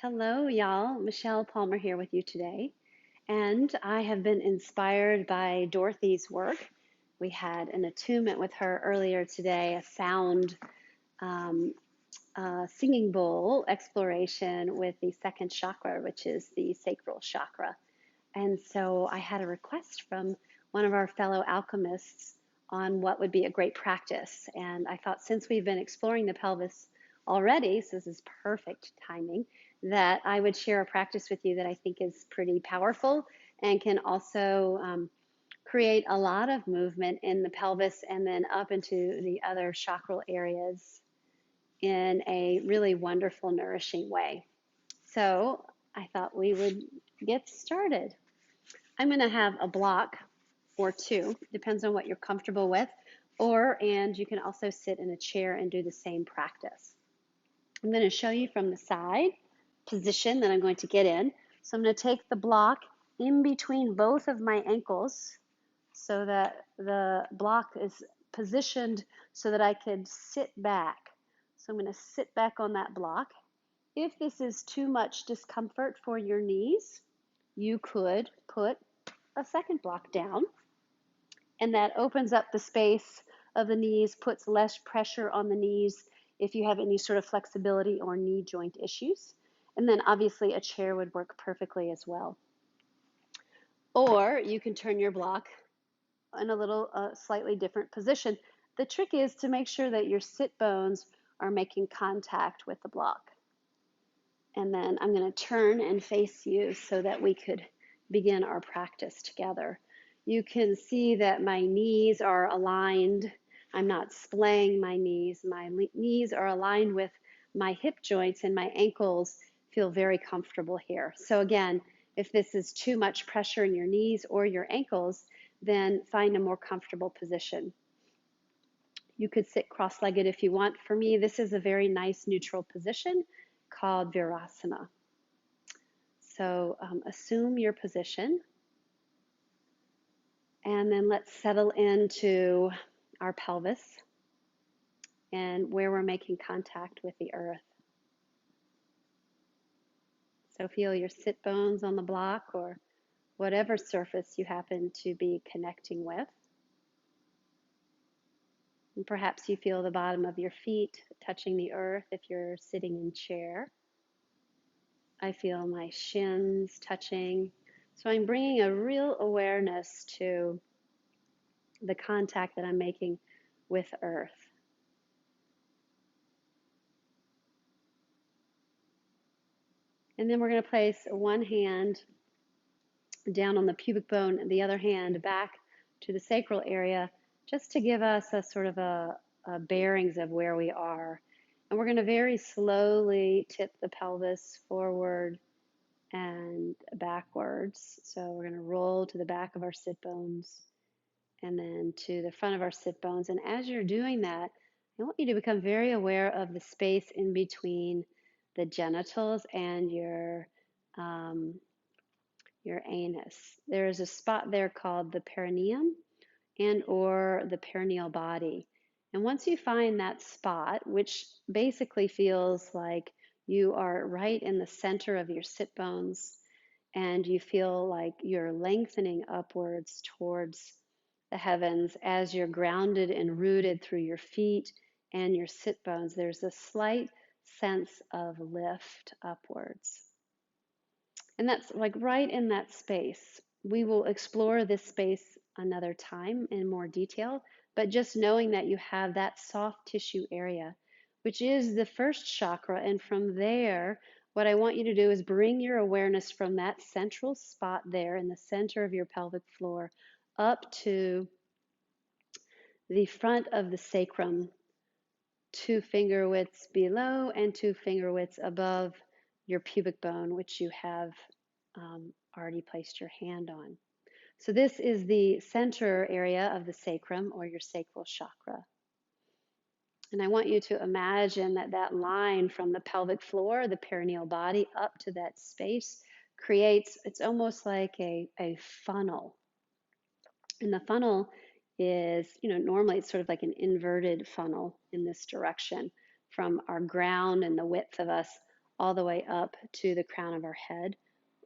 Hello, y'all. Michelle Palmer here with you today. And I have been inspired by Dorothy's work. We had an attunement with her earlier today, a sound um, singing bowl exploration with the second chakra, which is the sacral chakra. And so I had a request from one of our fellow alchemists on what would be a great practice. And I thought since we've been exploring the pelvis already, so this is perfect timing, that I would share a practice with you that I think is pretty powerful and can also create a lot of movement in the pelvis and then up into the other chakral areas in a really wonderful, nourishing way. So I thought we would get started. I'm going to have a block or two, depends on what you're comfortable with, and you can also sit in a chair and do the same practice. I'm going to show you from the side position that I'm going to get in. So I'm going to take the block in between both of my ankles so that the block is positioned so that I could sit back. So I'm going to sit back on that block. If this is too much discomfort for your knees, you could put a second block down, and that opens up the space of the knees, puts less pressure on the knees if you have any sort of flexibility or knee joint issues. And then obviously a chair would work perfectly as well. Or you can turn your block in a little slightly different position. The trick is to make sure that your sit bones are making contact with the block. And then I'm going to turn and face you so that we could begin our practice together. You can see that my knees are aligned. I'm not splaying my knees. My knees are aligned with my hip joints, and my ankles feel very comfortable here. So again, if this is too much pressure in your knees or your ankles, then find a more comfortable position. You could sit cross-legged if you want. For me, this is a very nice neutral position called Virasana. So assume your position, and then let's settle into our pelvis and where we're making contact with the earth. So feel your sit bones on the block or whatever surface you happen to be connecting with. And perhaps you feel the bottom of your feet touching the earth if you're sitting in chair. I feel my shins touching. So I'm bringing a real awareness to the contact that I'm making with earth. And then we're going to place one hand down on the pubic bone and the other hand back to the sacral area, just to give us a sort of a bearings of where we are. And we're going to very slowly tip the pelvis forward and backwards. So we're going to roll to the back of our sit bones and then to the front of our sit bones. And as you're doing that, I want you to become very aware of the space in between the genitals and your anus. There is a spot there called the perineum and or the perineal body. And once you find that spot, which basically feels like you are right in the center of your sit bones, and you feel like you're lengthening upwards towards the heavens as you're grounded and rooted through your feet and your sit bones, there's a slight sense of lift upwards. And that's like right in that space. We will explore this space another time in more detail, but just knowing that you have that soft tissue area, which is the first chakra, and from there, what I want you to do is bring your awareness from that central spot there in the center of your pelvic floor up to the front of the sacrum, 2 finger widths below and 2 finger widths above your pubic bone, which you have already placed your hand on. So this is the center area of the sacrum or your sacral chakra. And I want you to imagine that that line from the pelvic floor, the perineal body, up to that space creates, it's almost like a funnel. And the funnel is, normally it's sort of like an inverted funnel in this direction from our ground and the width of us all the way up to the crown of our head,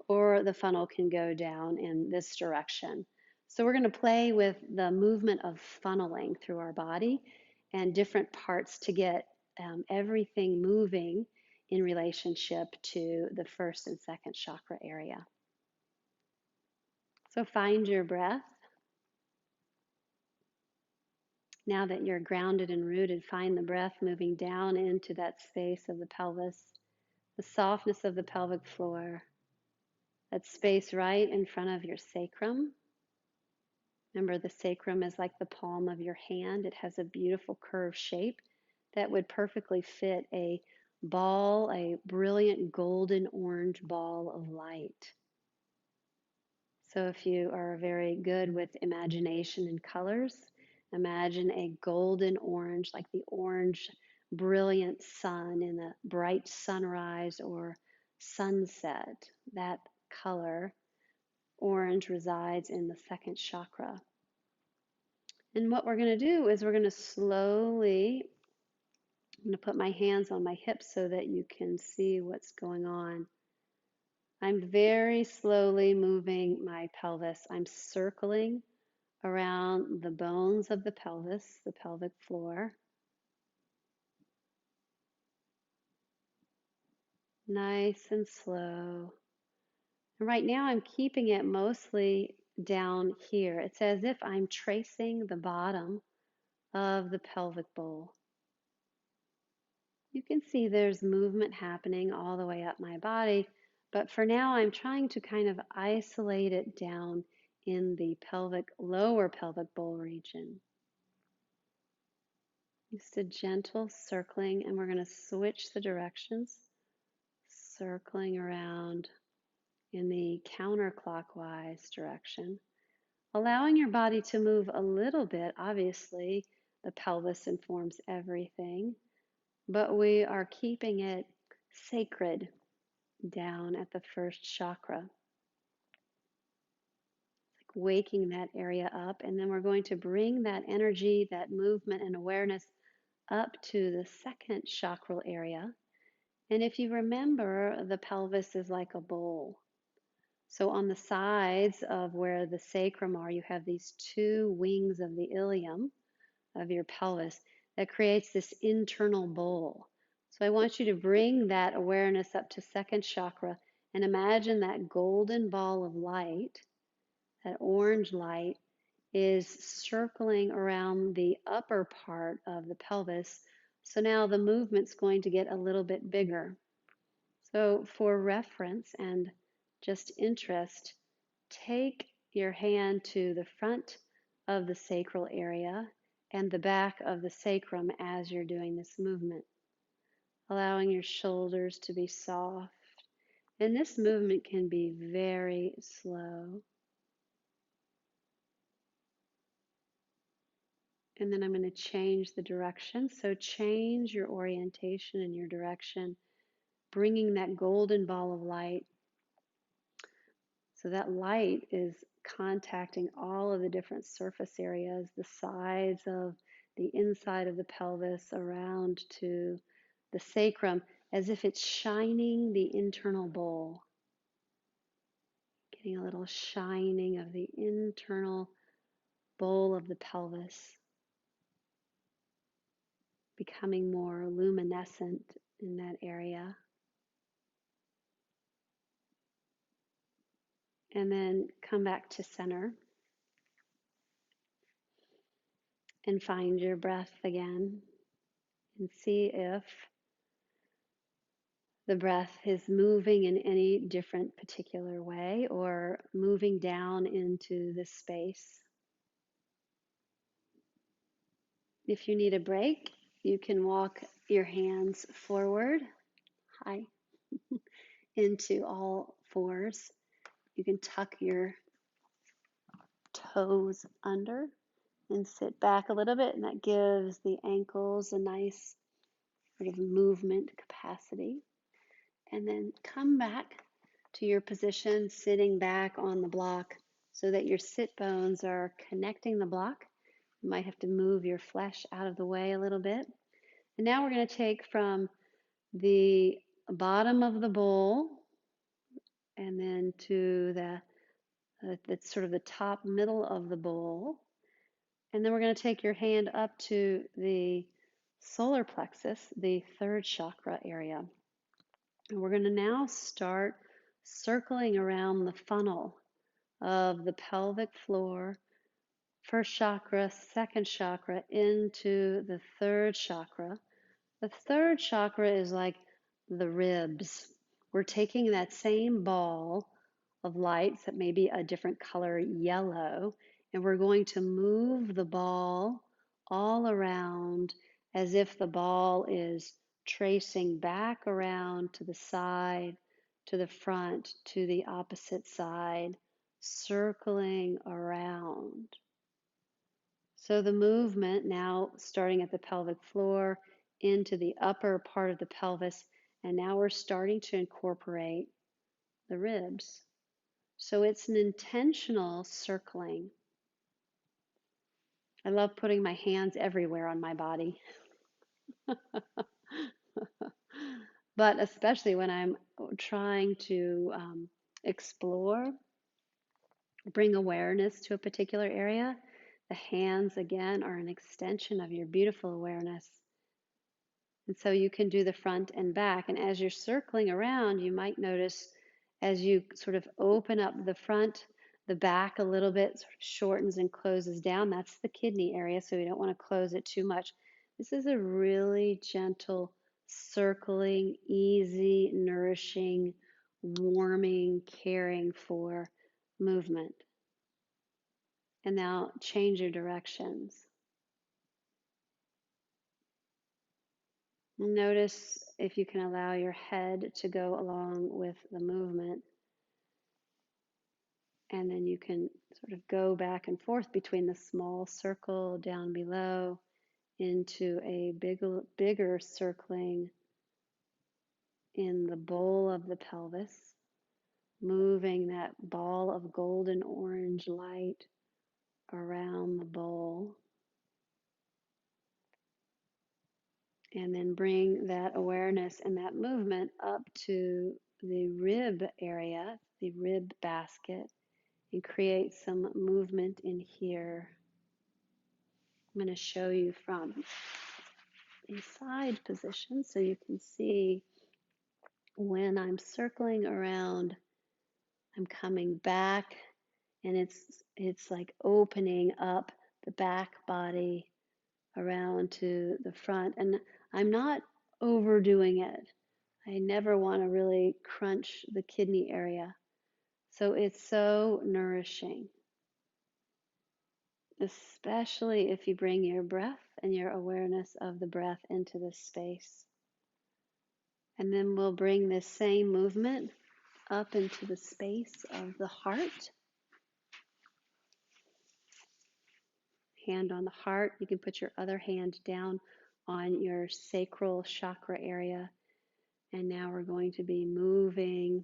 or the funnel can go down in this direction. So we're going to play with the movement of funneling through our body and different parts to get everything moving in relationship to the first and second chakra area. So find your breath. Now that you're grounded and rooted, find the breath moving down into that space of the pelvis, the softness of the pelvic floor, that space right in front of your sacrum. Remember, the sacrum is like the palm of your hand. It has a beautiful curved shape that would perfectly fit a ball, a brilliant golden orange ball of light. So if you are very good with imagination and colors, imagine a golden orange, like the orange brilliant sun in a bright sunrise or sunset. That color, orange, resides in the second chakra. And what we're going to do is we're going to slowly, I'm going to put my hands on my hips so that you can see what's going on. I'm very slowly moving my pelvis. I'm circling around the bones of the pelvis, the pelvic floor. Nice and slow. And right now I'm keeping it mostly down here. It's as if I'm tracing the bottom of the pelvic bowl. You can see there's movement happening all the way up my body, but for now I'm trying to kind of isolate it down in the lower pelvic bowl region. Just a gentle circling, and we're going to switch the directions, circling around in the counterclockwise direction, allowing your body to move a little bit. Obviously, the pelvis informs everything, but we are keeping it sacred down at the first chakra, like waking that area up. And then we're going to bring that energy, that movement and awareness up to the second chakral area. And if you remember, the pelvis is like a bowl. So on the sides of where the sacrum are, you have these two wings of the ilium of your pelvis that creates this internal bowl. So I want you to bring that awareness up to second chakra and imagine that golden ball of light, that orange light, is circling around the upper part of the pelvis. So now the movement's going to get a little bit bigger. So for reference and just interest, take your hand to the front of the sacral area and the back of the sacrum as you're doing this movement, allowing your shoulders to be soft. And this movement can be very slow. And then I'm going to change the direction. So change your orientation and your direction, bringing that golden ball of light. So that light is contacting all of the different surface areas, the sides of the inside of the pelvis around to the sacrum, as if it's shining the internal bowl. Getting a little shining of the internal bowl of the pelvis, becoming more luminescent in that area. And then come back to center and find your breath again and see if the breath is moving in any different particular way or moving down into this space. If you need a break, you can walk your hands forward, high, into all fours. You can tuck your toes under and sit back a little bit, and that gives the ankles a nice sort of movement capacity. And then come back to your position, sitting back on the block so that your sit bones are connecting the block. You might have to move your flesh out of the way a little bit. And now we're going to take from the bottom of the bowl and then to that's sort of the top middle of the bowl. And then we're going to take your hand up to the solar plexus, the third chakra area. And we're going to now start circling around the funnel of the pelvic floor, first chakra, second chakra, into the third chakra. The third chakra is like the ribs. We're taking that same ball of lights that may be a different color, yellow, and we're going to move the ball all around as if the ball is tracing back around to the side, to the front, to the opposite side, circling around. So the movement now starting at the pelvic floor into the upper part of the pelvis, and now we're starting to incorporate the ribs. So it's an intentional circling. I love putting my hands everywhere on my body, but especially when I'm trying to explore, bring awareness to a particular area. The hands, again, are an extension of your beautiful awareness. And so you can do the front and back. And as you're circling around, you might notice as you sort of open up the front, the back a little bit sort of shortens and closes down. That's the kidney area, so you don't want to close it too much. This is a really gentle, circling, easy, nourishing, warming, caring for movement. And now change your directions. Notice if you can allow your head to go along with the movement. And then you can sort of go back and forth between the small circle down below into a bigger circling in the bowl of the pelvis, moving that ball of golden orange light around the bowl. And then bring that awareness and that movement up to the rib area, the rib basket, and create some movement in here. I'm going to show you from a side position so you can see when I'm circling around, I'm coming back, and it's like opening up the back body around to the front. And I'm not overdoing it. I never want to really crunch the kidney area. So it's so nourishing, especially if you bring your breath and your awareness of the breath into this space. And then we'll bring this same movement up into the space of the heart. Hand on the heart. You can put your other hand down on your sacral chakra area. And now we're going to be moving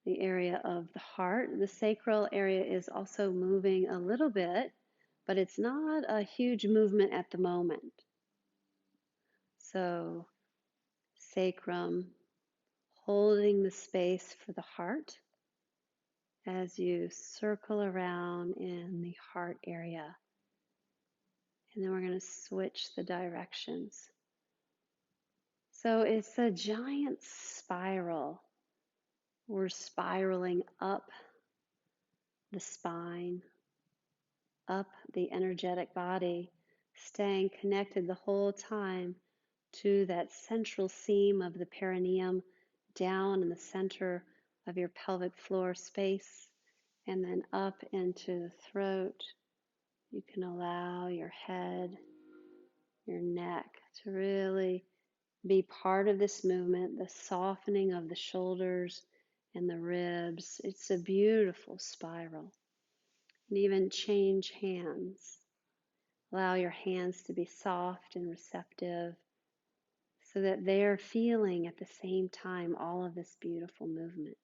the area of the heart. The sacral area is also moving a little bit, but it's not a huge movement at the moment. So, sacrum, holding the space for the heart as you circle around in the heart area. And then we're going to switch the directions. So it's a giant spiral. We're spiraling up the spine, up the energetic body, staying connected the whole time to that central seam of the perineum, down in the center of your pelvic floor space, and then up into the throat. You can allow your head, your neck to really be part of this movement, the softening of the shoulders and the ribs. It's a beautiful spiral. And even change hands. Allow your hands to be soft and receptive so that they're feeling at the same time all of this beautiful movement.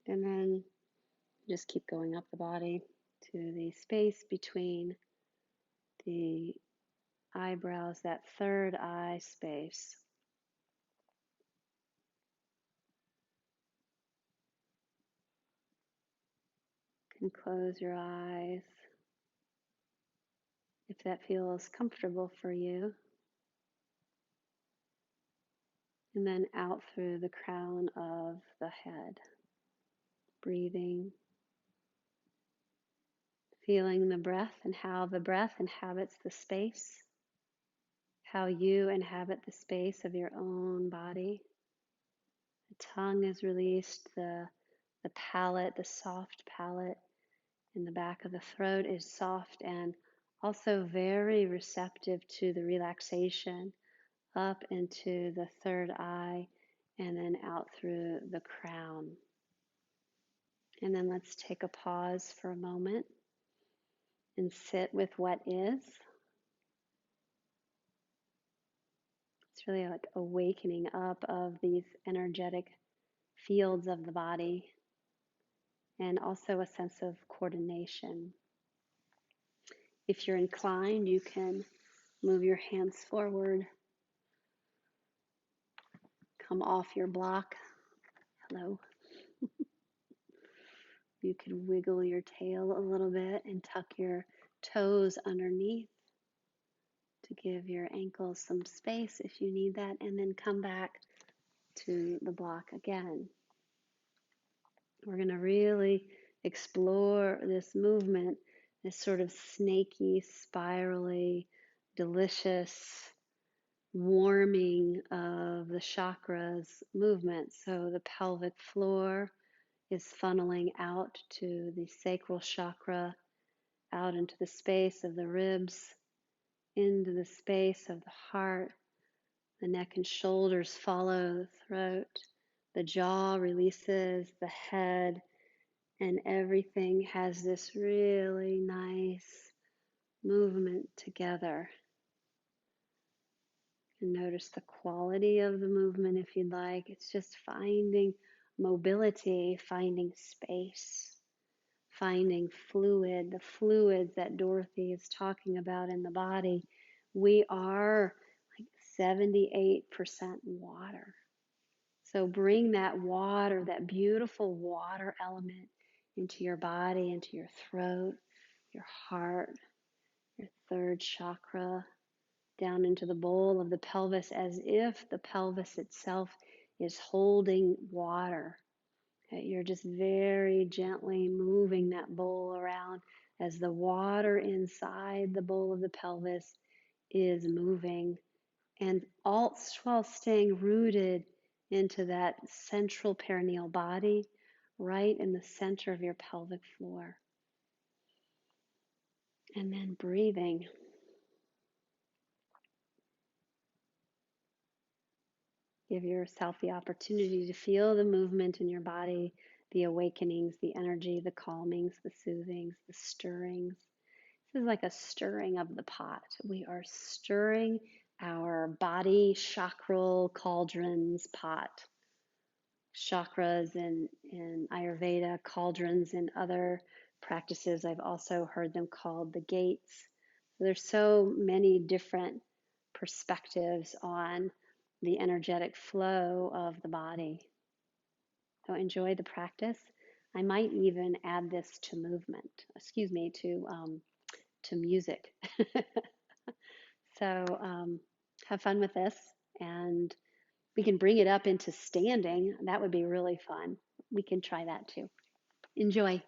And then just keep going up the body to the space between the eyebrows, that third eye space. You can close your eyes if that feels comfortable for you. And then out through the crown of the head. Breathing, feeling the breath and how the breath inhabits the space, how you inhabit the space of your own body. The tongue is released, the palate, the soft palate in the back of the throat is soft and also very receptive to the relaxation up into the third eye and then out through the crown. And then let's take a pause for a moment and sit with what is. It's really like awakening up of these energetic fields of the body and also a sense of coordination. If you're inclined, you can move your hands forward, come off your block. Hello. You can wiggle your tail a little bit and tuck your toes underneath to give your ankles some space if you need that, and then come back to the block again. We're going to really explore this movement, this sort of snaky, spirally, delicious warming of the chakras movement. So the pelvic floor is funneling out to the sacral chakra, out into the space of the ribs, into the space of the heart. The neck and shoulders follow the throat. The jaw releases the head, and everything has this really nice movement together. And notice the quality of the movement if you'd like. It's just finding mobility, finding space, finding fluid, the fluids that Dorothy is talking about in the body. We are like 78% water. So bring that water, that beautiful water element into your body, into your throat, your heart, your third chakra, down into the bowl of the pelvis as if the pelvis itself is holding water. You're just very gently moving that bowl around as the water inside the bowl of the pelvis is moving, and all while staying rooted into that central perineal body right in the center of your pelvic floor. And then breathing. Give yourself the opportunity to feel the movement in your body, the awakenings, the energy, the calmings, the soothings, the stirrings. This is like a stirring of the pot. We are stirring our body chakral cauldrons pot. Chakras in Ayurveda, cauldrons in other practices. I've also heard them called the gates. So there's so many different perspectives on the energetic flow of the body. So enjoy the practice. I might even add this to to music. So have fun with this, and we can bring it up into standing. That would be really fun. We can try that too. Enjoy.